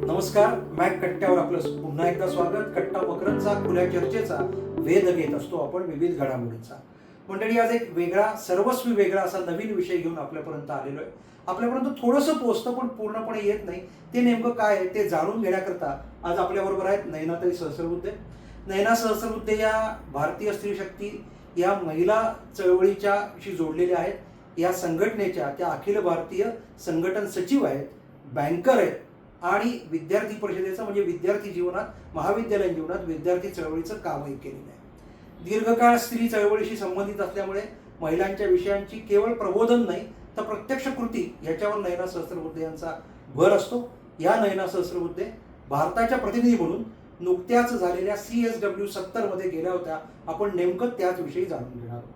नमस्कार, मॅक कट्ट्यावर आपलं पुन्हा एकदा स्वागत. कट्टा मकरंदचा खुल्या चर्चेचा वेध घेत असतो आपण विविध घडामोडींचा. मंडळी, आज एक वेगळा, सर्वस्वी वेगळा असा नवीन विषय घेऊन आपल्यापर्यंत आलेलो आहे. आपल्यापर्यंत थोडंसं पोहोचतं पण पूर्णपणे येत नाही. ते नेमकं काय आहे ते जाणून घेण्याकरता आज आपल्याबरोबर आहेत नयनाताई सहस्रबुद्धे. नयना सहस्रबुद्धे या भारतीय स्त्री शक्ती या महिला चळवळीच्याशी जोडलेल्या आहेत. या संघटनेच्या त्या अखिल भारतीय संघटन सचिव आहेत, बँकर आहेत आणि विद्यार्थी परिषदेचं म्हणजे विद्यार्थी जीवनात, महाविद्यालयीन जीवनात विद्यार्थी चळवळीचं कामही केलेलं आहे. दीर्घकाळ स्त्री चळवळीशी संबंधित असल्यामुळे महिलांच्या विषयांची केवळ प्रबोधन नाही तर प्रत्यक्ष कृती याच्यावर नयना सहस्रबुद्धे यांचा भर असतो. या नयना सहस्रबुद्धे भारताच्या प्रतिनिधी म्हणून नुकत्याच झालेल्या CSW 70 मध्ये गेल्या होत्या. आपण नेमकं त्याच विषयी जाणून घेणार आहोत.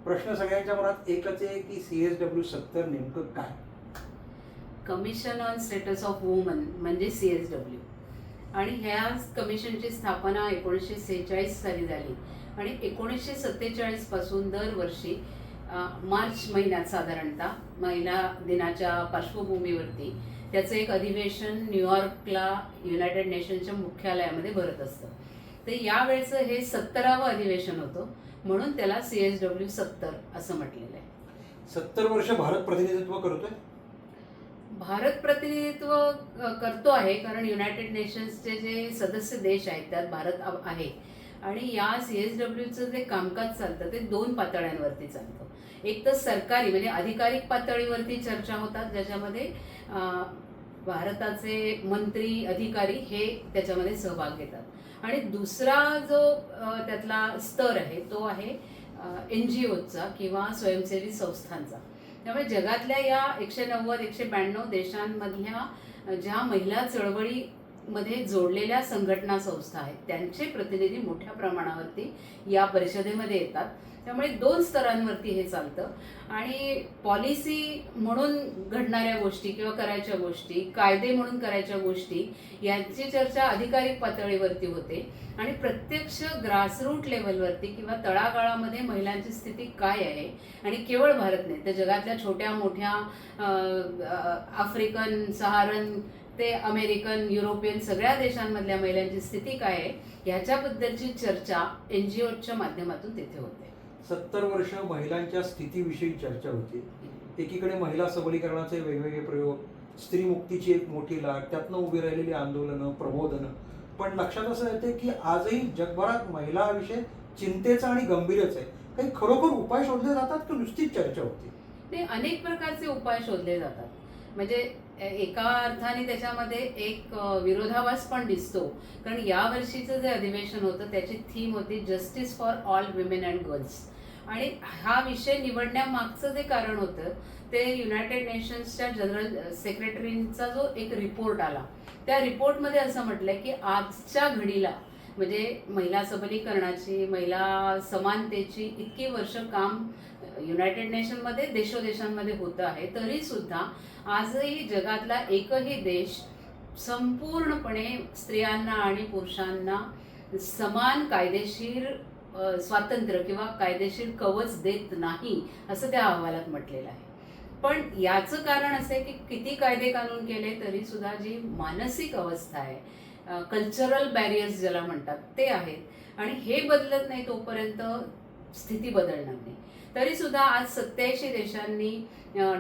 प्रश्न सगळ्यांच्या मनात एकच आहे की CSW 70 नेमकं काय? Commission on status of woman म्हणजे CSW. आणि ह्या कमिशनची स्थापना 1946 साली झाली आणि 1947 पासून दरवर्षी मार्च महिन्यात साधारणतः महिला दिनाच्या पार्श्वभूमीवरती त्याचं एक अधिवेशन न्यूयॉर्कला युनायटेड नेशनच्या मुख्यालयामध्ये भरत असतं. तर यावेळेचं हे 70वे अधिवेशन होतं, म्हणून त्याला CSW 70 असं म्हटलेलं आहे. 70 वर्ष भारत प्रतिनिधित्व करतोय. भारत प्रतिनिधित्व करतो आहे कारण युनायटेड नेशन्सचे जे सदस्य देश आहेत त्यात भारत आहे. आणि या CSWचं जे कामकाज चालतं ते 2 पातळ्यांवरती चालतं. एक तर सरकारी म्हणजे अधिकारिक पातळीवरती चर्चा होतात, ज्याच्यामध्ये भारताचे मंत्री अधिकारी हे त्याच्यामध्ये सहभाग घेतात. आणि दुसरा जो त्यातला स्तर आहे तो आहे NGOचा किंवा स्वयंसेवी संस्थांचा. त्यामुळे जगातल्या या 190-192 देशांमधल्या ज्या महिला चळवळीमध्ये जोडलेल्या संघटना संस्था आहेत त्यांचे प्रतिनिधी मोठ्या प्रमाणावरती या परिषदेमध्ये येतात. त्यामुळे 2 स्तरांवरती हे चालतं. आणि पॉलिसी म्हणून घडणाऱ्या गोष्टी किंवा करायच्या गोष्टी, कायदे म्हणून करायच्या गोष्टी यांची चर्चा अधिकारिक पातळीवरती होते. आणि प्रत्यक्ष ग्रासरूट लेव्हलवरती किंवा तळागाळामध्ये महिलांची स्थिती काय आहे, आणि केवळ भारत नाही तर जगातल्या छोट्या मोठ्या आफ्रिकन, सहारन ते अमेरिकन, युरोपियन सगळ्या देशांमधल्या महिलांची स्थिती काय आहे ह्याच्याबद्दलची चर्चा NGOच्या माध्यमातून तिथे होते. 70 वर्ष महिलांच्या स्थितीविषयी चर्चा होती. एकीकडे महिला सबलीकरणाचे वेगवेगळे प्रयोग, स्त्री मुक्तीची एक मोठी लाट, त्यातनं उभी राहिलेली आंदोलनं, प्रबोधनं. पण लक्षात असं येते की आजही जगभरात महिला विषय चिंतेचा आणि गंभीरच आहे. काही खरोखर उपाय शोधले जातात की नुसतीच चर्चा होती? ते अनेक प्रकारचे उपाय शोधले जातात. म्हणजे एका अर्थाने त्याच्यामध्ये एक विरोधाभास पण दिसतो. कारण या वर्षीचं जे अधिवेशन होतं त्याची थीम होती justice for all women and girls. आणि हा विषय निवडण्यामागचं जे कारण होतं ते युनायटेड नेशन्सच्या जनरल सेक्रेटरींचा जो एक रिपोर्ट आला त्या रिपोर्टमध्ये असं म्हटलंय की आजच्या घडीला म्हणजे महिला सबलीकरणाची, महिला समानतेची इतकी वर्ष काम युनायटेड नेशनमध्ये देशोदेशांमध्ये होतं आहे, तरी सुद्धा आजही जगातला एकही देश संपूर्णपणे स्त्रियांना आणि पुरुषांना समान कायदेशीर स्वातंत्र्य किंवा कायदेशीर कवच देत नाही असं त्या अहवालात म्हटलेलं आहे. पण याचं कारण असं आहे की किती कायदे कानून केले तरी सुद्धा जी मानसिक अवस्था आहे, कल्चरल बॅरियर्स ज्याला म्हणतात ते आहेत. आणि हे बदलत नाही तोपर्यंत स्थिती बदलणार नाही. तरी सुद्धा आज 87 देशांनी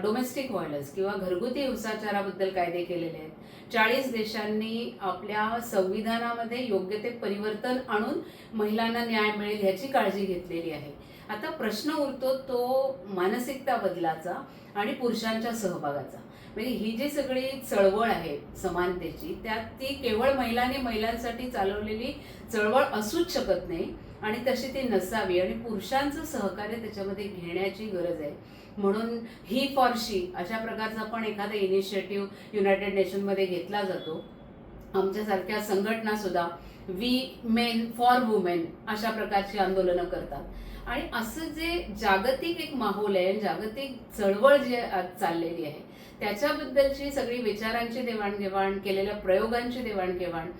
डोमेस्टिक व्हायलन्स किंवा घरगुती हिंसाचाराबद्दल कायदे केलेले आहेत. 40 देशांनी आपल्या संविधानामध्ये योग्य ते परिवर्तन आणून महिलांना न्याय मिळेल ह्याची काळजी घेतलेली आहे. आता प्रश्न उरतो तो मानसिकता बदलाचा आणि पुरुषांच्या सहभागाचा. म्हणजे ही जी सगळी चळवळ आहे समानतेची, त्यात ती केवळ महिलांसाठी चालवलेली चळवळ असूच शकत नाही आणि तशी ती नसावी. आणि पुरुषांचं सहकार्य त्याच्यामध्ये घेण्याची गरज आहे. म्हणून ही फॉर शी अशा प्रकारचा पण एखादा इनिशिएटिव्ह युनायटेड नेशनमध्ये घेतला जातो. आमच्यासारख्या संघटना सुद्धा वी मेन फॉर वुमेन अशा प्रकारची आंदोलनं करतात. आणि असं जे जागतिक एक माहोल आहे, जागतिक चळवळ जी चाललेली आहे त्याच्याबद्दलची सगळी विचारांची देवाणघेवाण, केलेल्या प्रयोगांची देवाणघेवाण,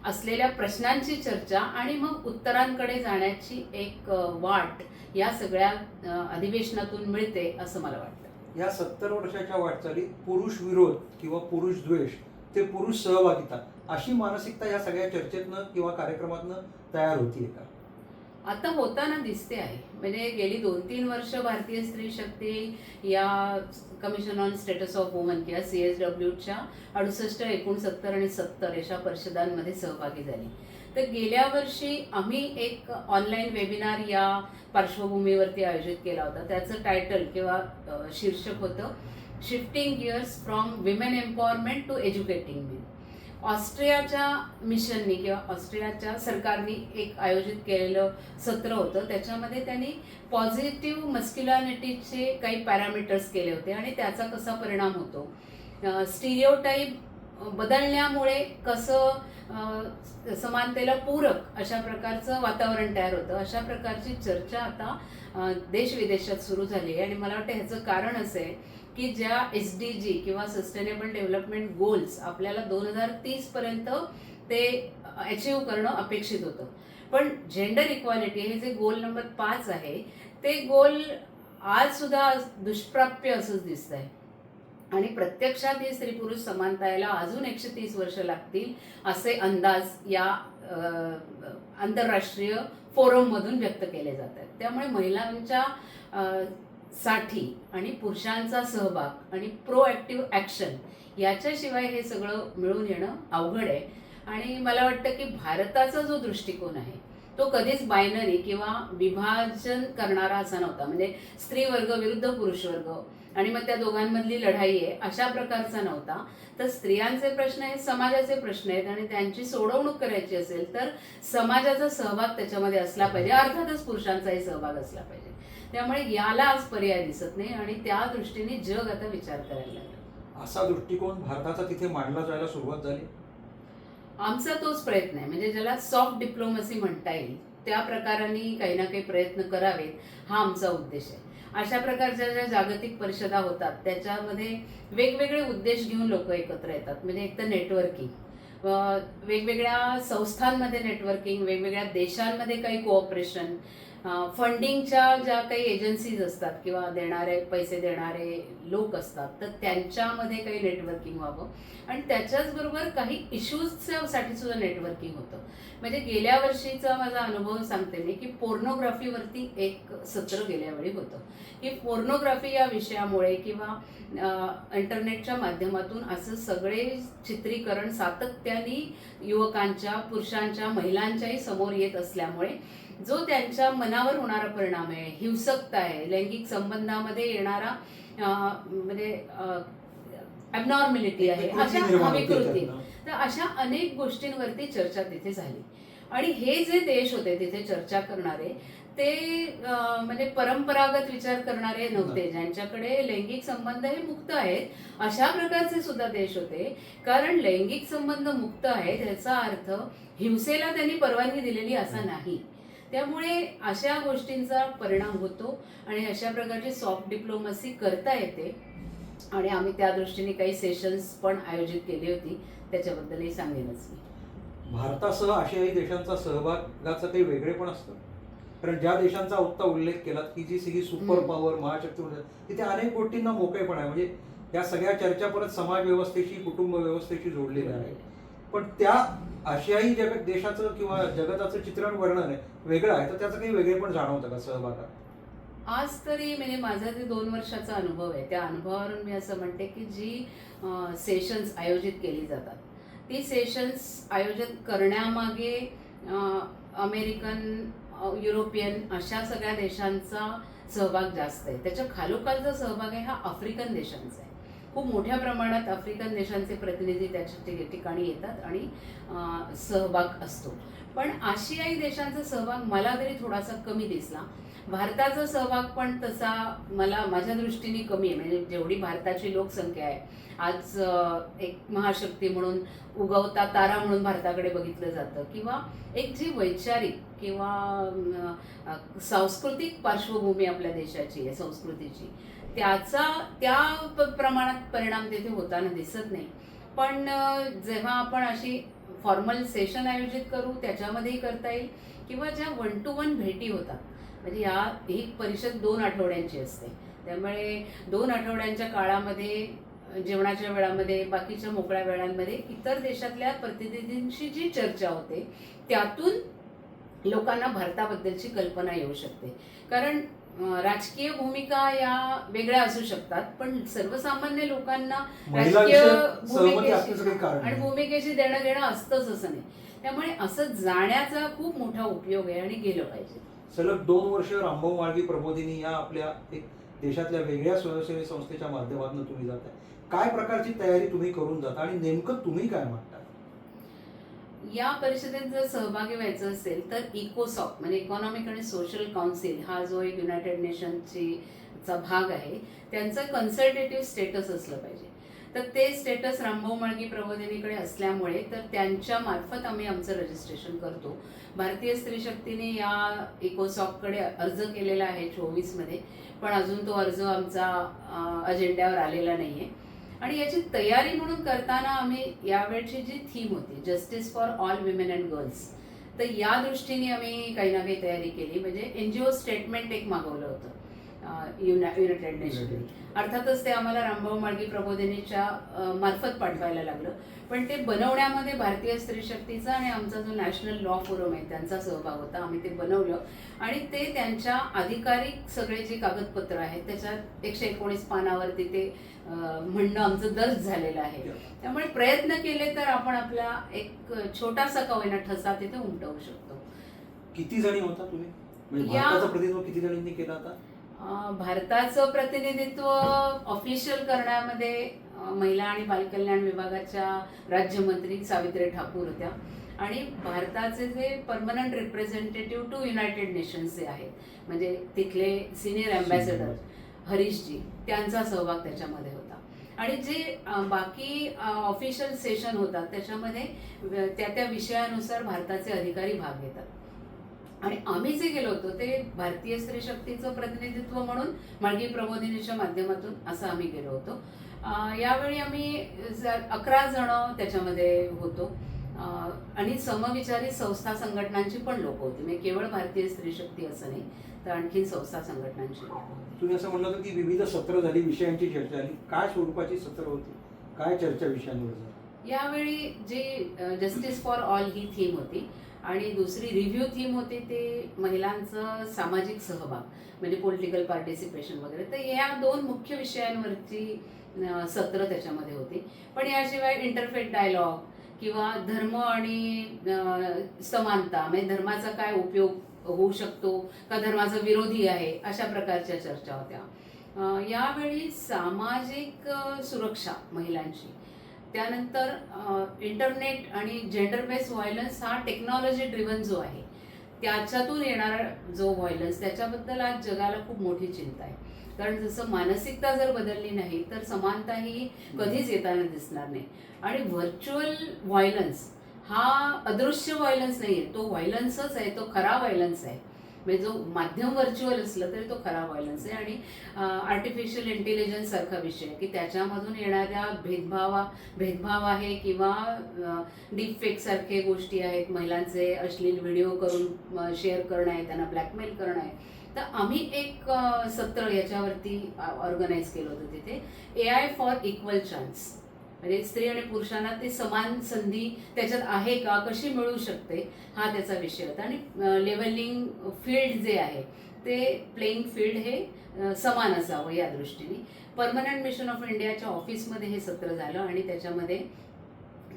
असलेल्या प्रश्नांची चर्चा आणि मग उत्तरांकडे जाण्याची एक वाट या सगळ्या अधिवेशनातून मिळते असं मला वाटतं. या 70 वर्षाच्या वाटचालीत पुरुष विरोध किंवा पुरुष द्वेष तिथे पुरुष सहभागिता अशी मानसिकता या सगळ्या चर्चेतनं किंवा कार्यक्रमातनं तयार होतीये का? आता होताना दिसते आहे. म्हणजे गेली 2-3 वर्ष भारतीय स्त्री शक्ती या commission on status of woman किंवा CSWच्या 68, 69 आणि 70 अशा परिषदांमध्ये सहभागी झाली. तर गेल्या वर्षी आम्ही एक ऑनलाईन वेबिनार या पार्श्वभूमीवरती आयोजित केला होता. त्याचं टायटल किंवा शीर्षक होतं shifting gears from women empowerment to educating men. ऑस्ट्रियाच्या मिशननी किंवा ऑस्ट्रियाच्या सरकारने एक आयोजित केलेलं सत्र होतं. त्याच्यामध्ये त्यांनी पॉझिटिव्ह मस्क्युलॅरिटीचे काही पॅरामीटर्स केले होते आणि त्याचा कसा परिणाम होतो, स्टिरिओटाईप बदलण्यामुळे कसं समानतेला पूरक अशा प्रकारचं वातावरण तयार होतं. अशा प्रकारची चर्चा आता देश विदेशात सुरू झाली आहे. आणि मला वाटतं ह्याचं कारण असं आहे की ज्या SDG किंवा सस्टेनेबल डेव्हलपमेंट गोल्स आपल्याला 2030 पर्यंत ते अचीव्ह करणं अपेक्षित होतं, पण जेंडर इक्वालिटी हे जे गोल नंबर 5 आहे ते गोल आज सुद्धा दुष्प्राप्य असंच दिसत आहे. आणि प्रत्यक्षात ही स्त्री पुरुष समानता यायला अजून 130 वर्ष लागतील असे अंदाज या आंतरराष्ट्रीय फोरममधून व्यक्त केले जात आहेत. त्यामुळे महिलांच्या साठी आणि पुरुषांचा सहभाग आणि प्रोॲक्टिव्ह ॲक्शन याच्याशिवाय हे सगळं मिळून येणं अवघड आहे. आणि मला वाटतं की भारताचा जो दृष्टिकोन आहे तो कधीच बायनरी किंवा विभाजन करणारा असा नव्हता. म्हणजे स्त्री वर्ग विरुद्ध पुरुष वर्ग आणि मग त्या दोघांमधली लढाई आहे अशा प्रकारचा नव्हता. तर स्त्रियांचे प्रश्न हे समाजाचे प्रश्न आहेत आणि त्यांची सोडवणूक करायची असेल तर समाजाचा सहभाग त्याच्यामध्ये असला पाहिजे, अर्थातच पुरुषांचाही सहभाग असला पाहिजे. त्यामुळे याला आज पर्याय दिसत नाही आणि त्या दृष्टीने जग आता विचार करायला लागलं. असा दृष्टिकोन भारताचा तिथे मांडला जायला सुरुवात झाली. आमचा तोच प्रयत्न आहे. म्हणजे ज्याला सॉफ्ट डिप्लोमसी म्हणता येईल त्या प्रकाराने काही ना काही प्रयत्न करावेत हा आमचा उद्देश आहे. अशा प्रकारच्या ज्या जागतिक परिषदा होतात त्याच्यामध्ये वेगवेगळे उद्देश घेऊन लोक एकत्र येतात. म्हणजे एक तर नेटवर्किंग, वेगवेगळ्या संस्थांमध्ये नेटवर्किंग, वेगवेगळ्या देशांमध्ये काही कोऑपरेशन, फंडिंगच्या ज्या काही एजन्सीज असतात किंवा पैसे देणारे लोक असतात तर त्यांच्यामध्ये काही नेटवर्किंग व्हावं. आणि त्याच्याचबरोबर काही इश्यूजसाठी सुद्धा नेटवर्किंग होतं. म्हणजे गेल्या वर्षीचा माझा अनुभव सांगते मी की पोर्नोग्राफीवरती एक सत्र गेल्या वेळी होतं की पोर्नोग्राफी या विषयामुळे किंवा इंटरनेटच्या माध्यमातून असं सगळे चित्रीकरण सातत्याने युवकांच्या, पुरुषांच्या, महिलांच्याही समोर येत असल्यामुळे जो त्यांच्या मनावर होणारा परिणाम आहे, हिंसकता आहे, लैंगिक संबंधामध्ये येणारा म्हणजे ॲबनॉर्मॅलिटी आहे, अशा विकृती, तर अशा अनेक गोष्टींवरती चर्चा तिथे झाली. आणि हे जे देश होते तिथे चर्चा करणारे ते म्हणजे परंपरागत विचार करणारे नव्हते, ज्यांच्याकडे लैंगिक संबंध हे मुक्त आहेत अशा प्रकारचे सुद्धा देश होते. कारण लैंगिक संबंध मुक्त आहेत याचा अर्थ हिंसेला त्यांनी परवानगी दिलेली असा नाही. त्यामुळे अशा गोष्टींचा परिणाम होतो आणि अशा प्रकारची सॉफ्ट डिप्लोमसी करता येते. आणि आम्ही त्या दृष्टीने काही सेशन्स पण आयोजित केली होती, त्याच्याबद्दलही सांगेनच मी. भारतासह आशियाई देशांचा सहभागाचं काही वेगळे पण असतं. कारण ज्या देशांचा आत्ता उल्लेख केला की जी सगळी सुपर पॉवर महाशक्ती तिथे अनेक गोष्टींना मोकळेपण आहे. म्हणजे या सगळ्या चर्चा परत समाज व्यवस्थेशी, कुटुंब व्यवस्थेशी जोडलेल्या आहे. पण त्या आशियाई देशाचं किंवा जगताचं चित्रण वर्णन आहे वेगळं आहे, तर त्याचं काही वेगळेपण जाणवतं का सहभागात? आज तरी म्हणजे माझा जे 2 वर्षाचा अनुभव आहे त्या अनुभवावरून मी असं म्हणते की जी सेशन्स आयोजित केली जातात ती सेशन्स आयोजित करण्यामागे अमेरिकन, युरोपियन अशा सगळ्या देशांचा सहभाग जास्त आहे. त्याच्या खालोखालचा सहभाग आहे हा आफ्रिकन देशांचा आहे. खूप मोठ्या प्रमाणात आफ्रिकन देशांचे प्रतिनिधी त्याच्या ठिकाणी येतात आणि सहभाग असतो. पण आशियाई देशांचा सहभाग मला तरी थोडासा कमी दिसला. भारताचा सहभाग पण तसा मला माझ्या दृष्टीने कमी आहे. म्हणजे जेवढी भारताची लोकसंख्या आहे आज एक महाशक्ती म्हणून उगवता तारा म्हणून भारताकडे बघितलं जातं किंवा एक जी वैचारिक किंवा सांस्कृतिक पार्श्वभूमी आपल्या देशाची आहे, संस्कृतीची, त्याचा त्या प्रमाणात परिणाम तिथे होताना दिसत नाही. पण जेव्हा आपण अशी फॉर्मल सेशन आयोजित करू त्याच्यामध्येही करता येईल किंवा ज्या 1 to 1 भेटी होतात, म्हणजे ही परिषद 2 आठवड्यांची असते. त्यामुळे 2 आठवड्यांच्या काळामध्ये जेवणाच्या वेळामध्ये, बाकीच्या मोकळ्या वेळांमध्ये इतर देशातल्या प्रतिनिधींशी जी चर्चा होते त्यातून लोकांना भारताबद्दलची कल्पना येऊ शकते. कारण राजकीय भूमिका या वेगळ्या असू शकतात, पण सर्वसामान्य लोकांना राजकीय भूमिकेशी आणि भूमिकेशी देणं घेणं असतंच असं नाही. त्यामुळे असं जाण्याचा खूप मोठा उपयोग आहे आणि गेलं पाहिजे. सलग 2 वर्ष रामभाऊ म्हाळगी प्रबोधिनी या आपल्या एक देशातल्या वेगळ्या स्वयंसेवी संस्थेच्या माध्यमातून तुम्ही जाताय. काय प्रकारची तयारी तुम्ही करून जाता आणि नेमकं तुम्ही काय मागता? या परिषदेत जर सहभागी व्हायचं असेल तर इकोसॉक म्हणजे इकॉनॉमिक आणि सोशल काउन्सिल हा जो एक युनायटेड नेशनचा भाग आहे त्यांचं कन्सल्टेटिव्ह स्टेटस असलं पाहिजे. तर ते स्टेटस रामभाऊ म्हाळगी प्रबोधिनीकडे असल्यामुळे तर त्यांच्या मार्फत आम्ही आमचं रजिस्ट्रेशन करतो. भारतीय स्त्री शक्तीने या इकोसॉककडे अर्ज केलेला आहे 24 मध्ये, पण अजून तो अर्ज आमचा अजेंड्यावर आलेला नाही आहे. आणि याची तयारी म्हणून करताना आम्ही यावेळची जी थीम होती justice for all women and girls, तर या दृष्टीने आम्ही काही ना काही तयारी केली. म्हणजे NGO स्टेटमेंट एक मागवलं होतं युनायटेड नेशन. अर्थातच ते आम्हाला रामभाऊ म्हाळगी प्रबोधिनीच्या मार्फत पाठवायला लागलं, पण ते बनवण्यामध्ये भारतीय स्त्री शक्तीचा आणि आमचा जो नॅशनल लॉ फोरम आहे त्यांचा सहभाग होता. आम्ही ते बनवलं आणि ते त्यांच्या अधिकारिक सगळे जे कागदपत्र आहेत त्याच्यात 119 पानावरती ते म्हणणं आमचं दर्ज झालेलं आहे. त्यामुळे प्रयत्न केले तर आपण आपला एक छोटासा का होईना ठसा तिथे उमटवू शकतो. किती जणी होता तुम्ही? म्हणजे भारताचं प्रतिनिधित्व किती जणींनी केलं आता? भारताचं प्रतिनिधित्व ऑफिशियल करण्यामध्ये महिला आणि बालकल्याण विभागाच्या राज्यमंत्री सावित्री ठाकूर होत्या आणि भारताचे जे permanent representative to United Nations जे आहेत म्हणजे तिथले सिनियर अँबॅसेडर हरीशजी त्यांचा सहभाग त्याच्यामध्ये होता. आणि जे बाकी ऑफिशियल सेशन होतात त्याच्यामध्ये त्या त्या विषयानुसार भारताचे अधिकारी भाग घेतात. आणि आम्ही जे गेलो होतो ते भारतीय स्त्री शक्तीचं प्रतिनिधित्व म्हणून म्हाळगी प्रबोधिनीच्या माध्यमातून असं आम्ही गेलो होतो. यावेळी आम्ही 11 जण त्याच्यामध्ये होतो आणि समविचारी संस्था संघटनांची पण लोक होती. म्हणजे केवळ भारतीय स्त्री शक्ती असं नाही तर आणखी संस्था संघटनांची लोक होती. तुम्ही असं म्हणलं की विविध सत्र झाली, विषयांची चर्चा झाली. काय स्वरूपाची सत्र होती, काय चर्चा विषयांवर झाली? यावेळी जी जस्टिस फॉर ऑल ही थीम होती आणि दुसरी रिव्ह्यू थीम होती ते महिलांचं सामाजिक सहभाग म्हणजे पॉलिटिकल पार्टिसिपेशन वगैरे. तर या 2 मुख्य विषयांवरची सत्र त्याच्यामध्ये होती. पण याशिवाय इंटरफेथ डायलॉग किंवा धर्म आणि समानता म्हणजे धर्माचा काय उपयोग होऊ शकतो का धर्माचा विरोधी आहे अशा प्रकारच्या चर्चा होत्या. यावेळी सामाजिक सुरक्षा महिलांची, त्यानंतर इंटरनेट आणि जेंडर बेस्ड व्हायलन्स हा टेक्नॉलॉजी ड्रिव्हन जो आहे त्याच्यातून येणारा जो व्हायलन्स त्याच्याबद्दल आज जगाला खूप मोठी चिंता आहे. कारण जसं मानसिकता जर बदलली नाही तर समानता ही कधीच येताना दिसणार नाही. आणि व्हर्च्युअल व्हायलन्स हा अदृश्य व्हायलन्स नाही आहे, तो व्हायलन्सच आहे, तो खरा व्हायलन्स आहे. म्हणजे जो माध्यम व्हर्च्युअल असलं तरी तो खरा व्हायलन्स आहे. आणि आर्टिफिशियल इंटेलिजन्स सारखा विषय की त्याच्यामधून येणाऱ्या भेदभाव आहे किंवा डीपफेक सारखे गोष्टी आहेत, महिलांचे अश्लील व्हिडिओ करून शेअर करणं आहे, त्यांना ब्लॅकमेल करणं आहे. तर आम्ही एक सत्र याच्यावरती ऑर्गनाईज केलं होतं तिथे, AI फॉर इक्वल चान्स म्हणजे स्त्री आणि पुरुषांना ते समान संधी त्याच्यात आहे का, कशी मिळू शकते हा त्याचा विषय होता. आणि लेव्हलिंग फील्ड जे आहे ते प्लेइंग फील्ड हे समान असावं या दृष्टीने परमनंट मिशन ऑफ इंडियाच्या ऑफिसमध्ये हे सत्र झालं आणि त्याच्यामध्ये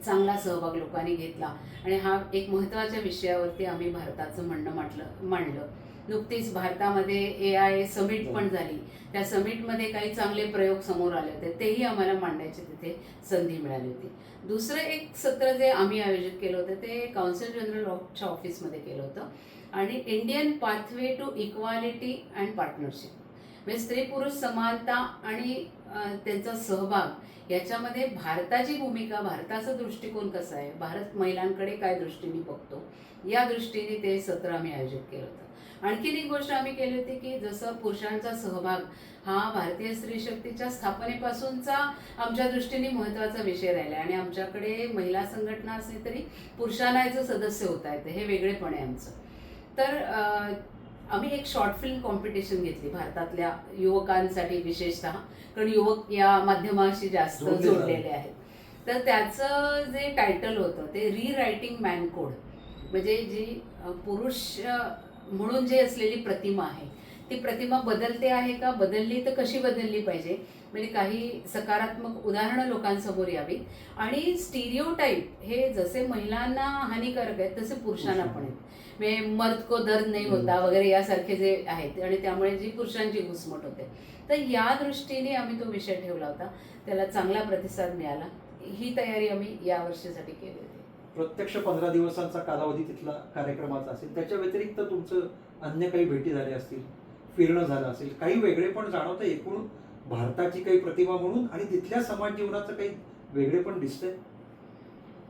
चांगला सहभाग लोकांनी घेतला. आणि हा एक महत्त्वाच्या विषयावरती आम्ही भारताचं म्हणणं मांडलं. नुकतीच भारतामध्ये AI समिट पण झाली, त्या समिटमध्ये काही चांगले प्रयोग समोर आले होते, तेही आम्हाला मांडायचे तिथे संधी मिळाली होती. दुसरं एक सत्र जे आम्ही आयोजित केलं होतं ते काउन्सिल जनरल ऑफच्या ऑफिसमध्ये केलं होतं आणि Indian pathway to equality and partnership म्हणजे स्त्री पुरुष समानता आणि त्यांचा सहभाग याच्यामध्ये भारताची भूमिका, भारताचा दृष्टिकोन कसा आहे, भारत महिलांकडे काय दृष्टीने बघतो या दृष्टीने ते सत्र आम्ही आयोजित केलं होतं. आणखीन एक गोष्ट आम्ही केली होती की जसं पुरुषांचा सहभाग हा भारतीय स्त्री शक्तीच्या स्थापनेपासूनचा आमच्या दृष्टीने महत्त्वाचा विषय राहिला आणि आमच्याकडे महिला संघटना असली तरी पुरुषांना याचं सदस्य होता येतं, हे वेगळेपण आहे आमचं. तर आम्ही एक शॉर्ट फिल्म कॉम्पिटिशन घेतली भारतातल्या युवकांसाठी विशेषतः, कारण युवक या माध्यमाशी जास्त जोडलेले आहेत. तर त्याचं जे टायटल होतं ते रीरायटिंग मॅन कोड, म्हणजे जी पुरुष म्हणून जे असलेली प्रतिमा आहे ती प्रतिमा बदलते आहे का, बदलली तर कशी बदलली पाहिजे, म्हणजे काही सकारात्मक उदाहरणं लोकांसमोर यावीत. आणि स्टिरियोटाईप हे जसे महिलांना हानिकारक आहेत तसे पुरुषांना पण आहेत, म्हणजे मर्द को दर्द नाही होता वगैरे यासारखे जे आहेत, आणि त्यामुळे जी पुरुषांची घुसमट होते. तर या दृष्टीने आम्ही तो विषय ठेवला होता, त्याला चांगला प्रतिसाद मिळाला. ही तयारी आम्ही या वर्षीसाठी केली होती. प्रत्यक्ष 15 दिवसांचा कालावधी तिथला कार्यक्रमाचा असेल, त्याच्या व्यतिरिक्त तुमचं अन्य काही भेटी झाल्या असतील, फिरणं झालं असेल, काही वेगळे पण जाणवतं एकूण भारताची काही प्रतिमा म्हणून, आणि तिथल्या समाज जीवनाचं काही वेगळे पण दिसतंय?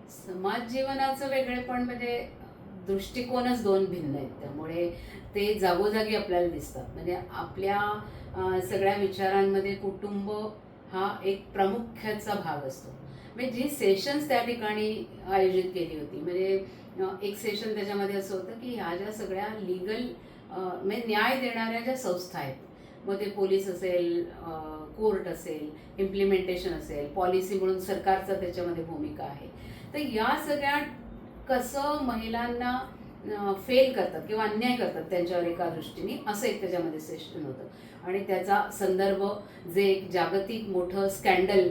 समाज जीवनाचं वेगळेपण म्हणजे दृष्टिकोनच दोन भिन्न आहेत, त्यामुळे ते जागोजागी आपल्याला दिसतात. म्हणजे आपल्या सगळ्या विचारांमध्ये कुटुंब हा एक प्रामुख्याचा भाग असतो. म्हणजे जी सेशन्स त्या ठिकाणी आयोजित केली होती, म्हणजे एक सेशन त्याच्यामध्ये असं होतं की ह्या ज्या सगळ्या लिगल म्हणजे न्याय देणाऱ्या ज्या संस्था आहेत, मग ते पोलीस असेल, कोर्ट असेल, इम्प्लिमेंटेशन असेल, पॉलिसी म्हणून सरकारचा त्याच्यामध्ये भूमिका आहे, तर या सगळ्या कसं महिलांना फेल करतात किंवा अन्याय करतात त्यांच्यावर एका दृष्टीने, असं एक त्याच्यामध्ये सेशन होतं. आणि त्याचा संदर्भ जे एक जागतिक मोठं स्कॅन्डल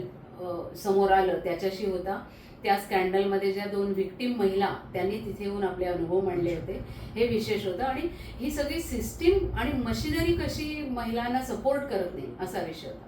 समोर आलं त्याच्याशी होता. त्या स्कॅन्डलमध्ये ज्या 2 व्हिक्टीम महिला त्यांनी तिथे येऊन आपले अनुभव मांडले होते, हे विशेष होतं. आणि ही सगळी सिस्टीम आणि मशिनरी कशी महिलांना सपोर्ट करत नाही असा विषय होता.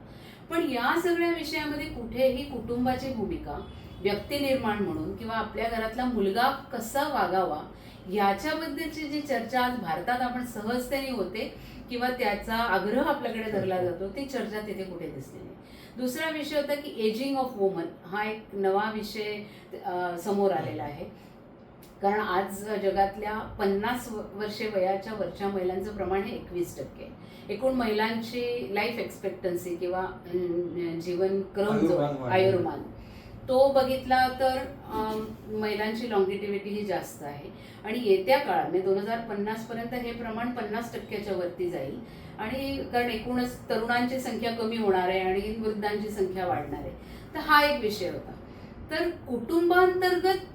पण या सगळ्या विषयामध्ये कुठेही कुटुंबाची भूमिका, व्यक्तिनिर्माण म्हणून, किंवा आपल्या घरातला मुलगा कसा वागावा याच्याबद्दलची जी चर्चा आज भारतात आपण सहजतेने होते किंवा त्याचा आग्रह आपल्याकडे धरला जातो, ती चर्चा तिथे कुठे दिसली नाही. दुसरा विषय होता की एजिंग ऑफ वुमन, हा एक नवा विषय समोर आलेला आहे. कारण आज जगातल्या 50 वर्षे वयाच्या वरच्या महिलांचं प्रमाण हे 21%. एकूण महिलांची लाईफ एक्सपेक्टन्सी किंवा जीवनक्रम जो आयुर्मान तो बघितला तर महिलांची लॉंगिटिव्हिटी ही जास्त आहे. आणि येत्या काळात म्हणजे 2050 पर्यंत हे प्रमाण 50% वरती जाईल. आणि कारण एकूणच तरुणांची संख्या कमी होणार आहे आणि वृद्धांची संख्या वाढणार आहे. तर हा एक विषय होता. तर कुटुंबांतर्गत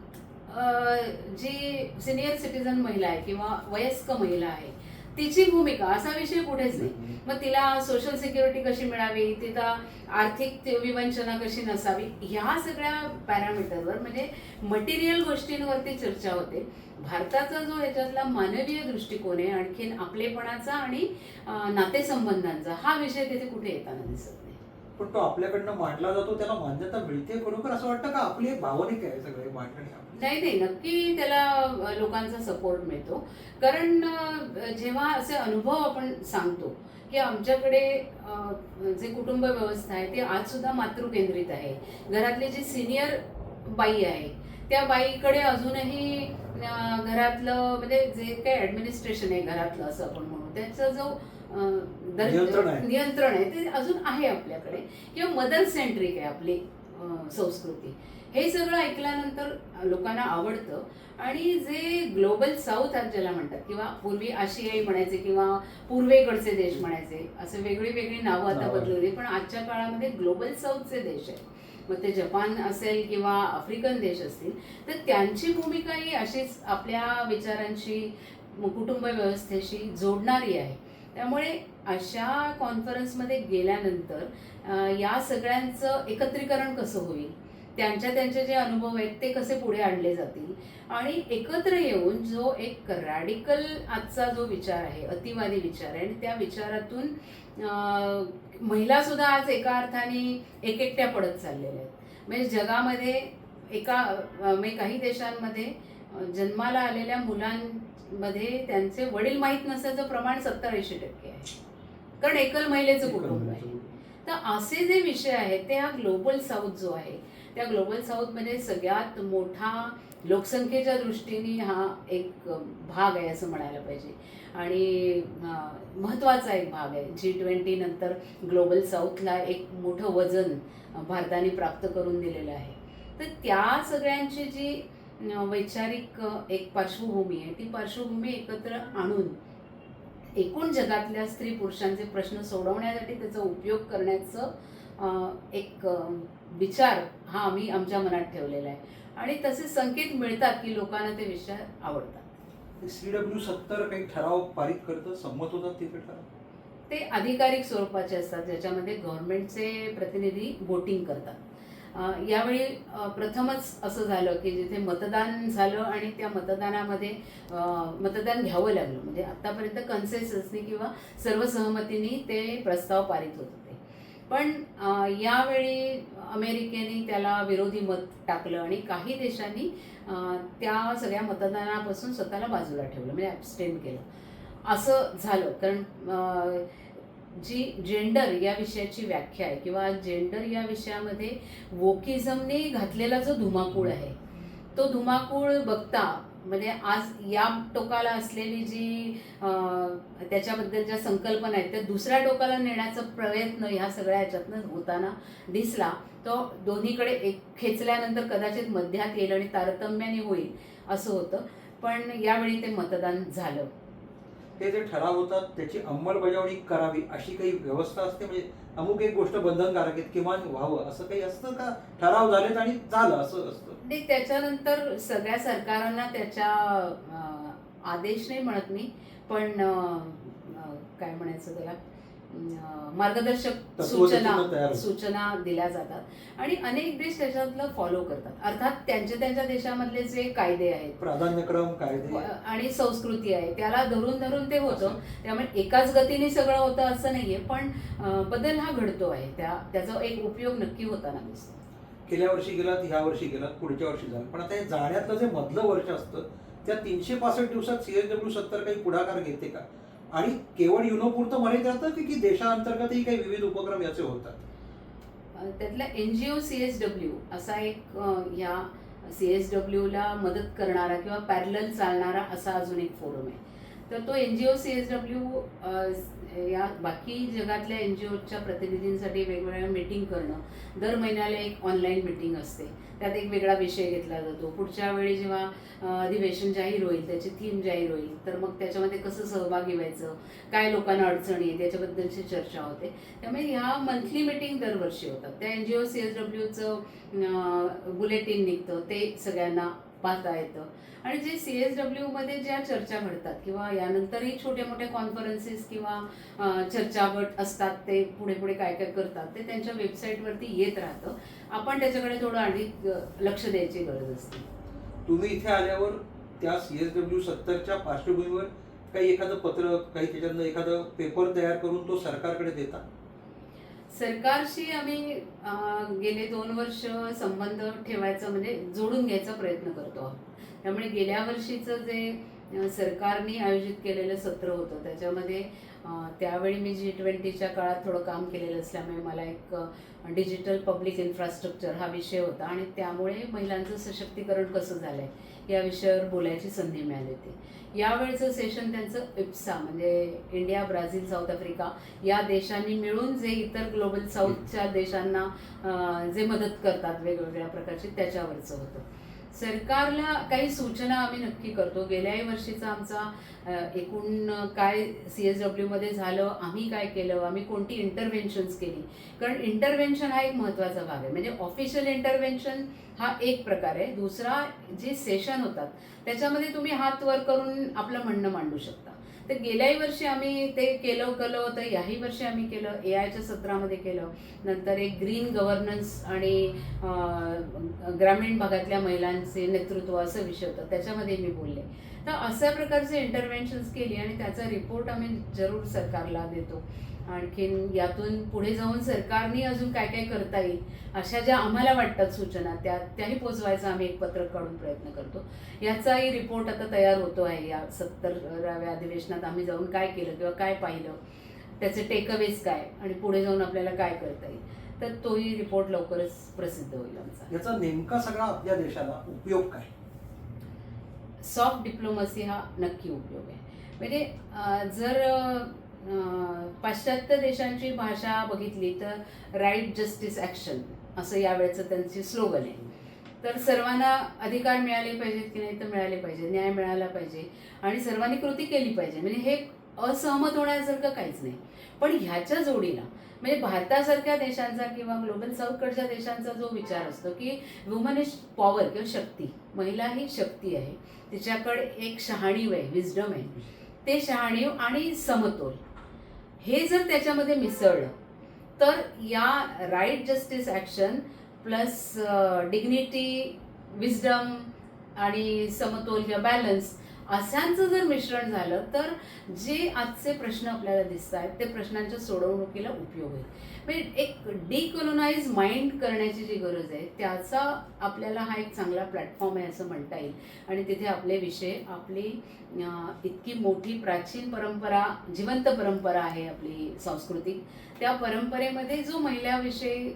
जी सिनियर सिटीजन महिला आहे किंवा वयस्क महिला आहे तिची भूमिका असा विषय कुठेच नाही. मग तिला सोशल सिक्युरिटी कशी मिळावी, तिला आर्थिक विवंचना कशी नसावी, ह्या सगळ्या पॅरामीटरवर म्हणजे मटेरियल गोष्टींवरती चर्चा होते. भारताचा जो ह्याच्यातला मानवीय दृष्टिकोन आहे, आणखीन आपलेपणाचा आणि नातेसंबंधांचा, हा विषय तिथे कुठे येताना दिसत नाही. पण तो आपल्याकडनं मांडला जातो, त्याला मान्यता मिळते खरोखर असं वाटतं का? आपली एक भावनिक आहे सगळे मांडणी. नाही, नक्की त्याला लोकांचा सपोर्ट मिळतो. कारण जेव्हा असे अनुभव आपण सांगतो की आमच्याकडे जे कुटुंब व्यवस्था आहे ते आज सुद्धा मातृकेंद्रित आहे, घरातली जी सिनियर बाई आहे त्या बाईकडे अजूनही घरातलं म्हणजे जे काही ॲडमिनिस्ट्रेशन आहे घरातलं असं आपण म्हणू, त्याचा जो नियंत्रण आहे ते अजून आहे आपल्याकडे, किंवा मदर सेंट्रिक आहे आपली संस्कृती. हे सगळं ऐकल्यानंतर लोकांना आवडतं. आणि जे ग्लोबल साऊथ आज ज्याला म्हणतात, किंवा पूर्वी आशियाई म्हणायचे किंवा पूर्वेकडचे देश म्हणायचे, असं वेगळी वेगळी नावं आता बदलवली, पण आजच्या काळामध्ये ग्लोबल साऊथचे देश आहेत, मग ते जपान असेल किंवा आफ्रिकन देश असतील, तर त्यांची भूमिका ही अशीच आपल्या विचारांशी कुटुंब व्यवस्थेशी जोडणारी आहे. त्यामुळे अशा कॉन्फरन्समध्ये गेल्यानंतर या सगळ्यांचं एकत्रीकरण कसं होईल, त्यांचे जे अनुभव आहेत ते कसे पुढे आणले जातील, आणि एकत्र येऊन जो एक रॅडिकल आजचा जो विचार आहे, अतिवादी विचार आहे, आणि त्या विचारातून महिला सुद्धा आज एका अर्थाने एकट्या पडत चाललेल्या आहेत. म्हणजे जगामध्ये म्हणजे काही देशांमध्ये जन्माला आलेल्या मुलांमध्ये त्यांचे वडील माहीत नसल्याचं प्रमाण 70-80% आहे, कारण एकल महिलेचं कुटुंब आहे. तर असे जे विषय आहेत ते हा ग्लोबल साऊथ जो आहे, त्या ग्लोबल साऊथमध्ये सगळ्यात मोठा लोकसंख्येच्या दृष्टीने हा एक भाग आहे असं म्हणायला पाहिजे, आणि महत्त्वाचा एक भाग आहे. G20 नंतर ग्लोबल साऊथला एक मोठं वजन भारताने प्राप्त करून दिलेलं आहे. तर त्या सगळ्यांची जी वैचारिक एक पार्श्वभूमी आहे, ती पार्श्वभूमी एकत्र आणून एकूण जगातल्या स्त्री पुरुषांचे प्रश्न सोडवण्यासाठी त्याचा उपयोग करण्याचं एक विचार हा आम्ही आमच्या मनात ठेवलेला आहे आणि तसे संकेत मिळतात की लोकांना ते विषय आवडतात. CW70 काही ठराव पारित करतं, संमत होतात तिथे ठराव? ते अधिकारिक स्वरूपाचे असतात ज्याच्यामध्ये गव्हर्नमेंटचे प्रतिनिधी वोटिंग करतात. यावेळी प्रथमच असं झालं की जिथे मतदान झालं आणि त्या मतदानामध्ये मतदान घ्यावं लागलं. म्हणजे आतापर्यंत कन्सेन्ससनी किंवा सर्वसहमतीने ते प्रस्ताव पारित होत होते, पण यावेळी अमेरिकेने त्याला विरोधी मत टाकलं आणि काही देशांनी त्या सगळ्या मतदानापासून स्वतःला बाजूला ठेवलं, म्हणजे ॲब्स्टेन केलं. असं झालं कारण जी जेंडर या विषयाची व्याख्या आहे किंवा जेंडर या विषयामध्ये वोकिझमने घातलेला जो धुमाकूळ आहे तो धुमाकूळ बघता म्हणजे आज या टोकाला असलेली जी त्याच्याबद्दल ज्या संकल्पना आहेत त्या दुसऱ्या टोकाला नेण्याचा प्रयत्न ह्या सगळ्या ह्याच्यातनं होताना दिसला. तो दोन्हीकडे एक खेचल्यानंतर कदाचित मध्यात येईल आणि तारतम्याने होईल असं होतं, पण यावेळी ते मतदान झालं. ते जे ठराव होतात त्याची अंमलबजावणी करावी अशी काही व्यवस्था असते? म्हणजे अमुक एक गोष्ट बंधनकारक आहे किमान व्हावं असं काही असतं का? ठराव झालेत आणि झालं असं असतं? नाही, त्याच्यानंतर सगळ्या सरकारांना त्याच्या आदेश नाही म्हणत मी, पण काय म्हणायचं त्याला मार्गदर्शक सूचना दिल्या जातात आणि अनेक देश त्याच्यातलं फॉलो करतात. अर्थात त्यांच्या देशामधले जे कायदे आहेत, प्राधान्यक्रम कायदे आणि संस्कृती आहे त्याला धरून ते होतं. त्यामुळे एकाच गतीने सगळं होतं असं नाहीये, पण बदल हा घडतो आहे. त्याचा एक उपयोग नक्की होताना दिसतो. गेल्या वर्षी गेलात, ह्या वर्षी गेलात, पुढच्या वर्षी झालं, पण आता हे जाण्यातलं जे मधलं वर्ष असतं त्या 365 दिवसात CSW70 काही पुढाकार घेते का? आणि केवळ युनोपुरतं मर्यादित राहतं की देशांतर्गतही काही विविध उपक्रम याचे होतात? त्यातला NGO CSW असा एक या CSWला मदत करणारा किंवा पॅरलल चालणारा असा अजून एक फोरम आहे. तर तो NGO CSW या बाकी जगातल्या NGOच्या प्रतिनिधींसाठी वेगवेगळ्या मीटिंग करणं, दर महिन्याला एक ऑनलाईन मीटिंग असते, त्यात एक वेगळा विषय घेतला जातो. पुढच्या वेळी जेव्हा अधिवेशन जाहीर होईल, त्याची थीम जाहीर होईल, तर मग त्याच्यामध्ये कसं सहभागी व्हायचं, काय लोकांना अडचणी आहेत याच्याबद्दलची चर्चा होते. त्यामुळे ह्या मंथली मीटिंग दरवर्षी होतात. त्या NGO CSWचं बुलेटिन निघतं, ते सगळ्यांना पाहता येतं. आणि जे CSWमध्ये ज्या चर्चा घडतात किंवा यानंतरही छोट्या मोठ्या कॉन्फरन्सेस किंवा चर्चा गट असतात, ते पुढे काय करतात ते त्यांच्या वेबसाईटवरती येत राहतं. आपण त्याच्याकडे थोडं अधिक लक्ष द्यायची गरज असते. तुम्ही इथे आल्यावर त्या CSW70च्या पार्श्वभूमीवर काही एखादं पत्र, काही त्याच्यातनं एखादं पेपर तयार करून तो सरकारकडे देता? सरकारशी आम्ही गेले 2 वर्ष संबंध ठेवायचा म्हणजे जोडून घ्यायचा प्रयत्न करतो आहोत. त्यामुळे गेल्या वर्षीचं जे सरकारने आयोजित केलेलं सत्र होतं त्याच्यामध्ये त्यावेळी मी G20च्या काळात थोडं काम केलेलं असल्यामुळे मला एक डिजिटल पब्लिक इन्फ्रास्ट्रक्चर हा विषय होता आणि त्यामुळे महिलांचं सशक्तीकरण कसं झालं आहे या विषयावर बोलायची संधी मिळाली होती. यावेळचं सेशन त्यांचं IPSA म्हणजे इंडिया, ब्राझील, साऊथ आफ्रिका या देशांनी मिळून जे इतर ग्लोबल साऊथच्या देशांना जे मदत करतात वेगवेगळ्या प्रकारची त्याच्यावरचं होतं. सरकारला काही सूचना आम्ही नक्की करतो. गेल्याही वर्षीचा आमचा एकूण काय CSWमध्ये झालं, आम्ही काय केलं, आम्ही कोणती इंटरव्हेन्शन्स केली, कारण इंटरव्हेन्शन हा एक महत्त्वाचा भाग आहे. म्हणजे ऑफिशियल इंटरव्हेन्शन हा एक प्रकार आहे, दुसरा जे सेशन होतात त्याच्यामध्ये तुम्ही हात वर करून आपलं म्हणणं मांडू शकता. तर गेल्याही वर्षी आम्ही ते केलं होतं, याही वर्षी आम्ही केलं, AIच्या सत्रामध्ये केलं. नंतर एक ग्रीन गव्हर्नन्स आणि ग्रामीण भागातल्या महिलांचे नेतृत्व असं विषय होतं, त्याच्यामध्ये मी बोलले. तर अशा प्रकारचे इंटरव्हेन्शन्स केली आणि त्याचा रिपोर्ट आम्ही जरूर सरकारला देतो. आणखीन यातून पुढे जाऊन सरकारने अजून काय करता येईल अशा ज्या आम्हाला वाटतात सूचना त्याही पोचवायचा आम्ही एक पत्रक काढून प्रयत्न करतो. याचाही रिपोर्ट आता तयार होतो आहे. या 70व्या अधिवेशनात आम्ही जाऊन काय केलं किंवा काय पाहिलं, त्याचे टेकअवेज काय आणि पुढे जाऊन आपल्याला काय करता येईल, तर तोही रिपोर्ट लवकरच प्रसिद्ध होईल आमचा. याचा नेमका सगळा आपल्या देशाला उपयोग काय? सॉफ्ट डिप्लोमसी हा नक्की उपयोग आहे. म्हणजे जर पाश्चात्य देशांची भाषा बघितली तर राईट, जस्टिस, ॲक्शन असं यावेळेचं त्यांची स्लोगन आहे. तर सर्वांना अधिकार मिळाले पाहिजेत की नाही तर मिळाले पाहिजे, न्याय मिळाला पाहिजे आणि सर्वांनी कृती केली पाहिजे. म्हणजे हे असहमत होण्यासारखं काहीच नाही. पण ह्याच्या जोडीला म्हणजे भारतासारख्या देशांचा किंवा ग्लोबल साऊथकडच्या देशांचा जो विचार असतो की वुमन इज पॉवर किंवा शक्ती, महिला ही शक्ती आहे, तिच्याकडे एक शहाणीव आहे, विजडम आहे, ते शहाणीव आणि समतोल हे जर त्याच्यामध्ये मिसळलं तर या right justice action plus dignity, wisdom आणि समतोल किंवा बॅलन्स अशांचं जर मिश्रण झालं तर जे आजचे प्रश्न आपल्याला दिसत आहेत ते प्रश्नांच्या सोडवणुकीला उपयोग होईल. म्हणजे एक डिकोलोनाइज माइंड करण्याची जी गरज आहे त्याचा आपल्याला हा एक चांगला प्लॅटफॉर्म आहे असं म्हणता येईल. आणि तिथे आपले विषय, आपली इतकी मोठी प्राचीन परंपरा, जिवंत परंपरा आहे आपली सांस्कृतिक, त्या परंपरेमध्ये जो महिलाविषयी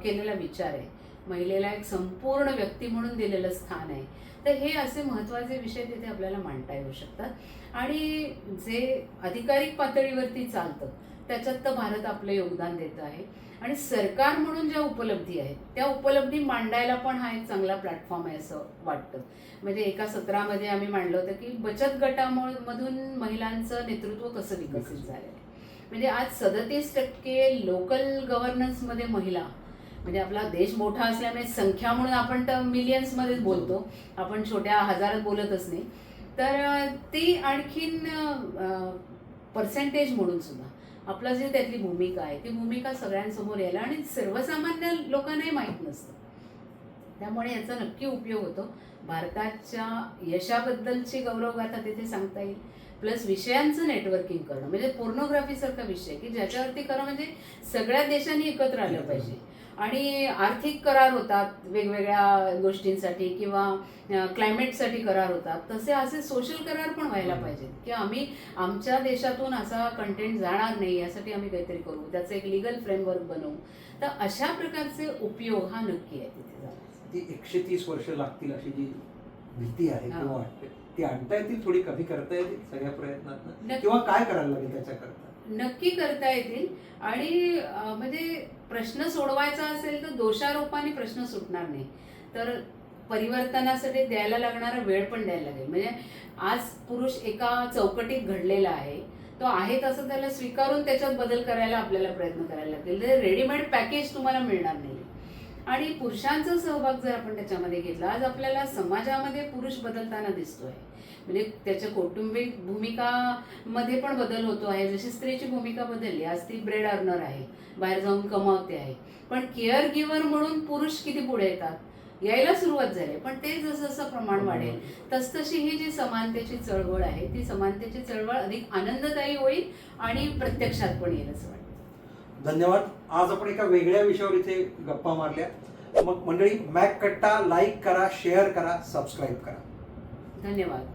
केलेला विचार आहे, महिलेला एक संपूर्ण व्यक्ती म्हणून दिलेलं स्थान आहे, तर हे असे महत्त्वाचे विषय तिथे आपल्याला मांडता येऊ शकतात. आणि जे अधिकारिक पातळीवरती चालतं त्याच्यात तर भारत आपलं योगदान देत आहे. आणि सरकार म्हणून ज्या उपलब्धी आहेत त्या उपलब्धी मांडायला पण हा एक चांगला प्लॅटफॉर्म आहे असं वाटतं. म्हणजे एका सत्रामध्ये आम्ही मांडलं होतं की बचत गटामधून महिलांचं नेतृत्व कसं विकसित झालेलं आहे. म्हणजे आज 37% लोकल गव्हर्नन्समध्ये महिला, म्हणजे आपला देश मोठा असल्यामुळे संख्या म्हणून आपण तर मिलियन्समध्येच बोलतो, आपण छोट्या हजारात बोलतच नाही, तर ती आणखीन पर्सेंटेज म्हणून सुद्धा आपलं जे त्यातली भूमिका आहे ती भूमिका सगळ्यांसमोर यायला आणि सर्वसामान्य लोकांनाही माहीत नसतं. त्यामुळे याचा नक्की उपयोग होतो. भारताच्या यशाबद्दलची गौरवगाथा तिथे सांगता येईल. प्लस विषयांचं नेटवर्किंग करणं, म्हणजे पोर्नोग्राफीसारखा विषय की ज्याच्यावरती खरं म्हणजे सगळ्या देशांनी एकत्र आलं पाहिजे. आणि आर्थिक करार होतात वेगवेगळ्या गोष्टींसाठी किंवा क्लायमेटसाठी करार होतात, तसे असे सोशल करार पण व्हायला पाहिजेत की आम्ही आमच्या देशातून असा कंटेंट जाणार नाही यासाठी आम्ही काहीतरी करू, त्याचं एक लिगल फ्रेमवर्क बनवू. तर अशा प्रकारचे उपयोग हा नक्की आहे तिथे झाला. ती 130 वर्ष लागतील अशी जी भीती आहे किंवा वाटते ती आणता येतील, थोडी कमी करता येतील सगळ्या प्रयत्नात, किंवा काय करायला लागेल त्याच्याकरता? नक्की करता येतील. आणि म्हणजे प्रश्न सोडवायचा असेल तर दोषारोपाने प्रश्न सुटणार नाही, तर परिवर्तनासाठी द्यायला लागणारा वेळ पण द्यायला लागेल. म्हणजे आज पुरुष एका चौकटीत घडलेला आहे, तो आहे तसं त्याला स्वीकारून त्याच्यात बदल करायला आपल्याला प्रयत्न करायला लागतील. रेडीमेड पॅकेज तुम्हाला मिळणार नाही. आणि पुरुषांचा सहभाग जर आपण त्याच्यामध्ये घेतला, आज आपल्याला समाजामध्ये पुरुष बदलताना दिसतोय. म्हणजे त्याच्या कौटुंबिक भूमिकामध्ये पण बदल होतो आहे. जशी स्त्रीची भूमिका बदलली, आज ती ब्रेड अर्नर आहे, बाहेर जाऊन कमावते आहे. पण केअर गिव्हर म्हणून पुरुष किती पुढे येतात, यायला सुरुवात झाली. पण ते जसं जसं प्रमाण वाढेल तसतशी ही जी समानतेची चळवळ आहे ती समानतेची चळवळ अधिक आनंददायी होईल आणि प्रत्यक्षात पण येईल असं वाटतं. धन्यवाद. आज आपण एका वेगळ्या विषयावर इथे गप्पा मारल्या. मग मंडळी, मॅक कट्टा लाईक करा, शेअर करा, सबस्क्राईब करा. धन्यवाद.